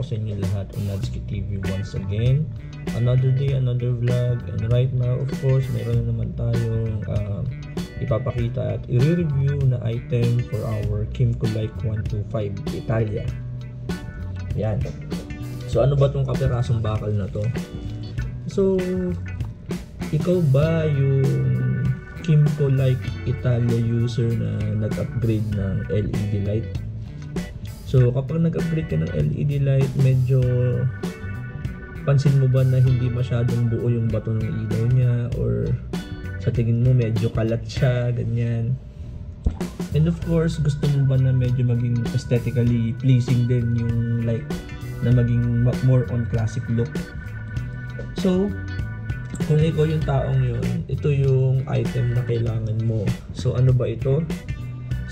ako sa inyo lahat on Nadski TV once again. Another day, another vlog, and right now of course meron na naman tayong ipapakita at i-review na item for our Kimco Like 125 Italia. Yan. So ano ba tong kaperasong bakal na to? So ikaw ba yung Kimco Like Italia user na nag-upgrade ng LED light? So kapag nag-upgrade ka ng LED light, medyo pansin mo ba na hindi masyadong buo yung bato ng ilaw niya, or sa tingin mo medyo kalat siya, ganyan. And of course, gusto mo ba na medyo maging aesthetically pleasing din yung light, na maging more on classic look? So kung ikaw yung taong yun, ito yung item na kailangan mo. So ano ba ito?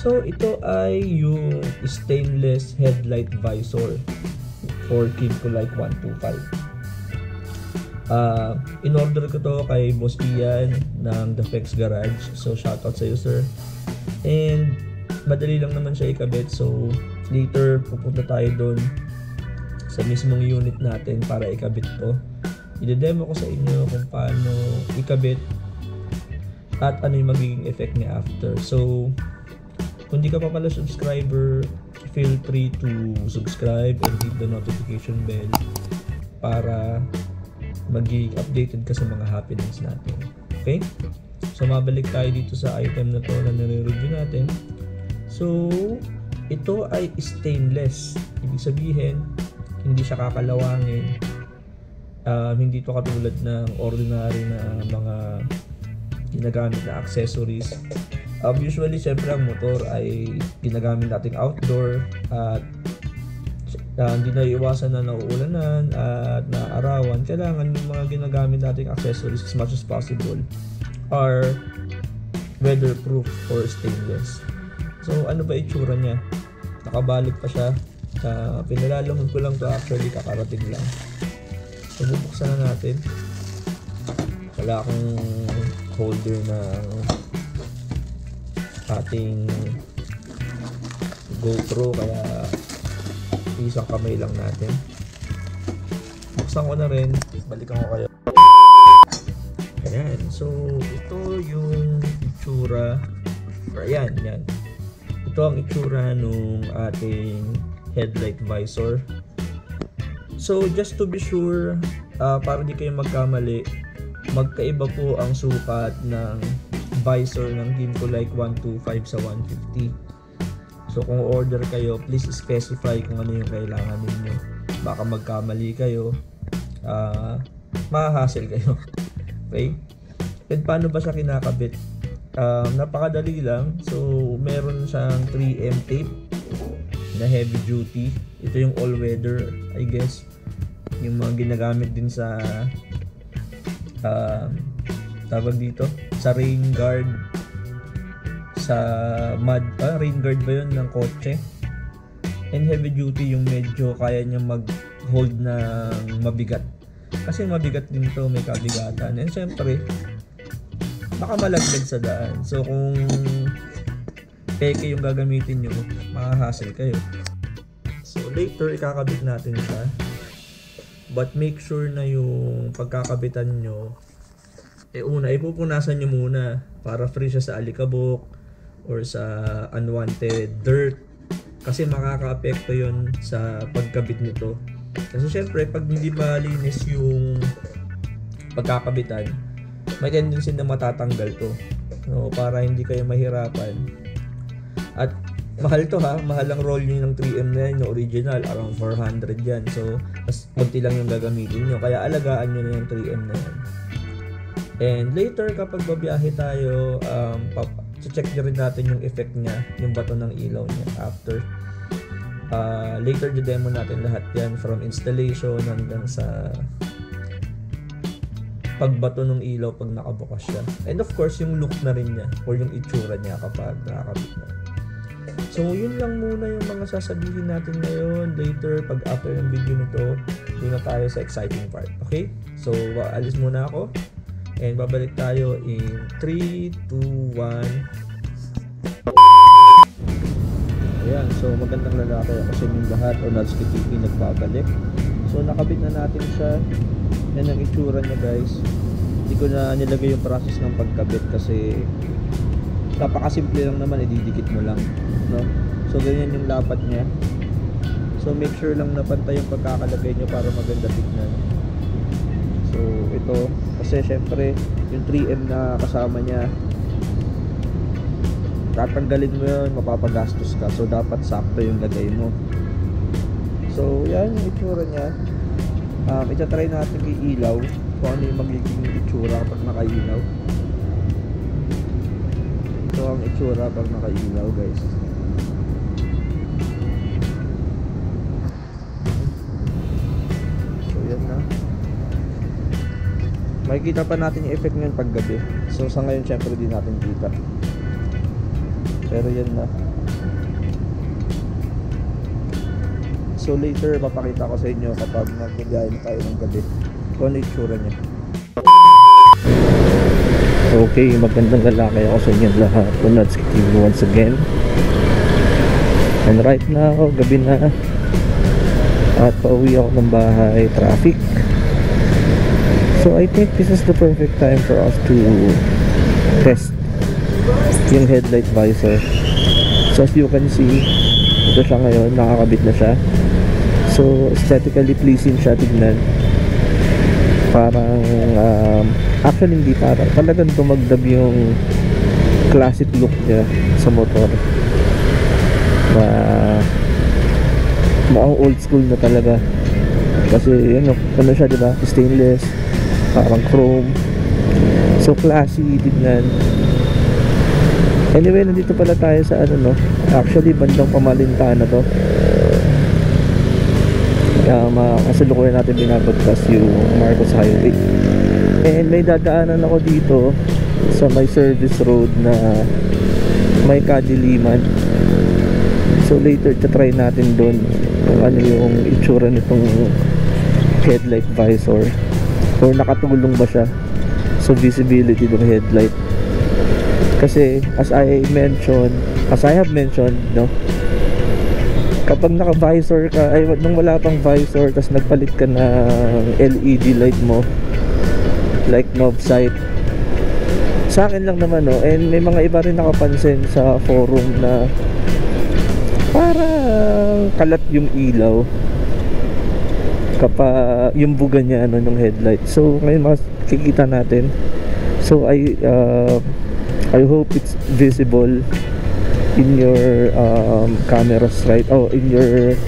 So ito ay yung stainless headlight visor for Kimco Like 125. In-order ko to kay Boss Ian ng The Fex Garage. So shoutout sa iyo, sir. And madali lang naman siya ikabit. So later pupunta tayo doon sa mismong unit natin para ikabit to. I-demo ko sa inyo kung paano ikabit at ano yung magiging effect niya after. So kung di ka pa pala subscriber, feel free to subscribe and hit the notification bell para maging updated ka sa mga happenings natin. Okay? So mabalik tayo dito sa item na to na nire-review natin. So ito ay stainless. Ibig sabihin, hindi siya kakalawangin. Hindi to katulad ng ordinary na mga ginagamit na accessories. Usually, syempre ang motor ay ginagamit nating outdoor at hindi na iwasan na nauulanan at naarawan. Kailangan yung mga ginagamit nating accessories as much as possible are weatherproof or stainless. So ano ba itsura niya? Nakabalot pa siya. Pinalalamon ko lang to, actually kakarating lang. So bubuksan na natin. Wala akong holder na ating GoPro, kaya isang kamay lang natin. Buksan ko na rin, balikan ko kayo. Ayan, so ito yung itsura, or yan. Ito ang itsura nung ating headlight visor. So just to be sure, para di kayo magkamali, magkaiba po ang sukat ng visor ng Kimco Like 125 sa 150. So kung order kayo, please specify kung ano yung kailangan ninyo. Baka magkamali kayo, mahahassle kayo. Okay? And paano ba siya kinakabit? Napakadali lang. So meron siyang 3M tape na heavy duty. Ito yung all weather, I guess. Yung mga ginagamit din sa tawag dito, sa rain guard, sa mud, rain guard ba yun ng kotse. And heavy duty yung medyo kaya niya mag-hold ng mabigat, kasi mabigat din to, may kabigatan. And syempre baka malaglag sa daan. So kung peke yung gagamitin nyo, mahahassle kayo. So later ikakabit natin siya, but make sure na yung pagkakabitan nyo, una, ipupunasan nyo muna para free siya sa alikabok or sa unwanted dirt, kasi makaka-apekto yon sa pagkabit nito. Kasi syempre pag hindi malinis yung pagkakabitan, may tendency na matatanggal to. So, para hindi kayo mahirapan. At mahal to ha, mahal ang roll nyo ng 3M na yan, yung original, around 400 yan. So mas konti lang yung gagamitin nyo, kaya alagaan nyo na yung 3M na yan. And later kapag babiyahe tayo, check rin natin yung effect niya, yung bato ng ilaw niya after. Later demo natin lahat yan, from installation hanggang sa pagbato ng ilaw pag nakabukas siya. And of course yung look na rin niya, or yung itsura niya kapag nakakabit na. So yun lang muna yung mga sasabihin natin ngayon. Later pag after ng video nito, doon na tayo sa exciting part. Okay? So alis muna ako. And babalik tayo in 3, 2, 1. Ayan, so magandang lalaki ako sa inyong lahat. Onadski TV nagbabalik. So nakabit na natin siya. Yan ang itsura niya guys. Hindi ko na nilagay yung process ng pagkabit kasi napakasimple lang naman, ididikit mo lang, no? So ganyan yung lapat niya. So make sure lang na pantay yung pagkakalagay nyo para maganda tignan. So ito, kasi syempre yung 3M na kasama niya, tatanggalin mo yun, mapapagastos ka. So dapat sakto yung lagay mo. So yan yung itsura niya. Itatry natin i-ilaw kung ano yung magiging itsura kapag nakailaw. Ito ang itsura pag nakailaw guys. So yan na. Makikita pa natin yung effect ngayon pag gabi. So sa ngayon syempre di natin kita, pero yan na. So later papakita ko sa inyo kapag nagbiyahe tayo ng gabi kung ano itsura niya. Okay, magandang lalaki ako sa inyo lahat. Onadski TV once again. And right now, gabi na. At pauwi ako ng bahay, traffic. So I think this is the perfect time for us to test yung headlight visor. So as you can see, ito siya ngayon, nakakabit na siya. So aesthetically pleasing siya tignan. Parang actually hindi parang, talagang tumagdab yung classic look niya sa motor. Ang old school na talaga. Kasi yun, ano siya, diba? Stainless, parang chrome. So classy tignan. Anyway, nandito pala tayo sa ano, no? Actually, bandang Pamalintana to. Kasalukuyan natin binabagtas yung Marcos Highway. And may dadaanan ako dito sa may service road na may kadiliman. So later, try natin doon kung ano yung itsura nitong headlight visor. Or nakatulong ba siya sa visibility ng headlight. Kasi as I have mentioned, no, kapag naka-visor ka, ay nung wala pang visor, tapos nagpalit ka ng LED light mo, like knob sight, sa akin lang naman, no, and may mga iba rin nakapansin sa forum na parang kalat yung ilaw kapag yung buga niya, ano, ng headlight. So ngayon makikita natin. So I hope it's visible in your cameras in your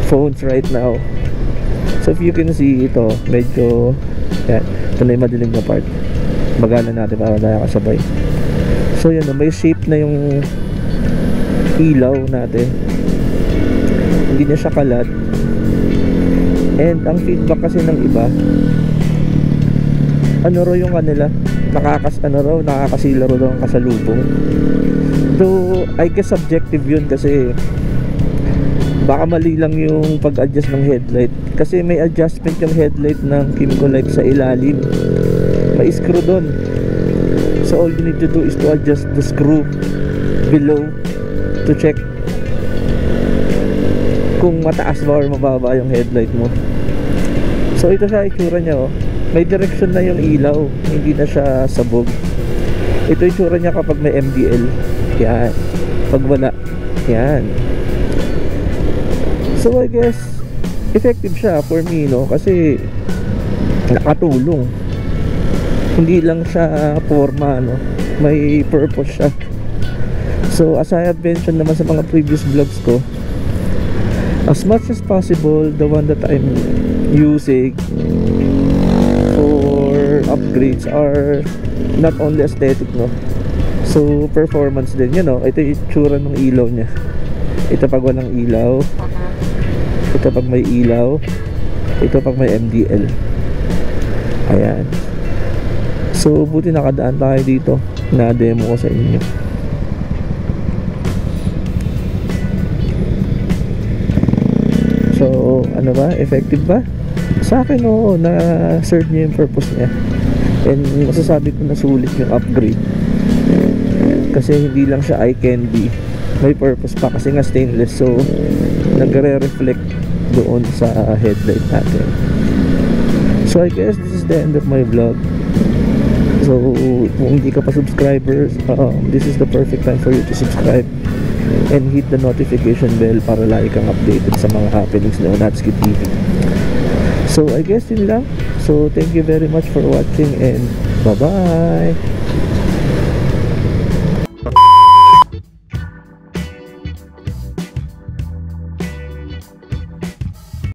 phones right now. So if you can see ito, medyo yan, ito na yung madilim na part. Bagalan natin para tayo kasabay. So yan, may shape na yung ilaw natin. Hindi na siya kalat. And ang feedback kasi ng iba, ano raw yung kanila, nakakasila raw ang kasalubong. Though I guess subjective yun kasi baka mali lang yung pag-adjust ng headlight. Kasi may adjustment yung headlight ng Kimco Light sa ilalim. May screw doon. So all you need to do is to adjust the screw below to check kung mataas ba or mababa yung headlight mo. So ito siya, itsura niya, oh. May direction na yung ilaw, hindi na siya sabog. Ito itsura niya kapag may MDL. Yan. Pag wala, yan. So I guess effective siya for me, no, kasi nakatulong. Hindi lang siya forma, no, may purpose siya. So as I have mentioned naman sa mga previous vlogs ko, as much as possible, the one that I'm using for upgrades are not only aesthetic, no, so performance din, you know. Ito yung itsura ng ilaw niya. Ito pag walang ilaw, ito pag may ilaw, ito pag may MDL. Ayan. So buti nakadaan tayo dito, na demo ko sa inyo. So ano ba, effective ba? Sa akin, oo, na-serve niya yung purpose niya. And masasabi ko na sulit yung upgrade. Kasi hindi lang siya eye candy. may purpose pa kasi nga stainless, so nagre-reflect doon sa headlight natin. So I guess this is the end of my vlog. So kung hindi ka pa subscribers, this is the perfect time for you to subscribe and hit the notification bell para lagi kang updated sa mga happenings ng Onatsuki TV. So I guess yun lang. So thank you very much for watching and bye bye.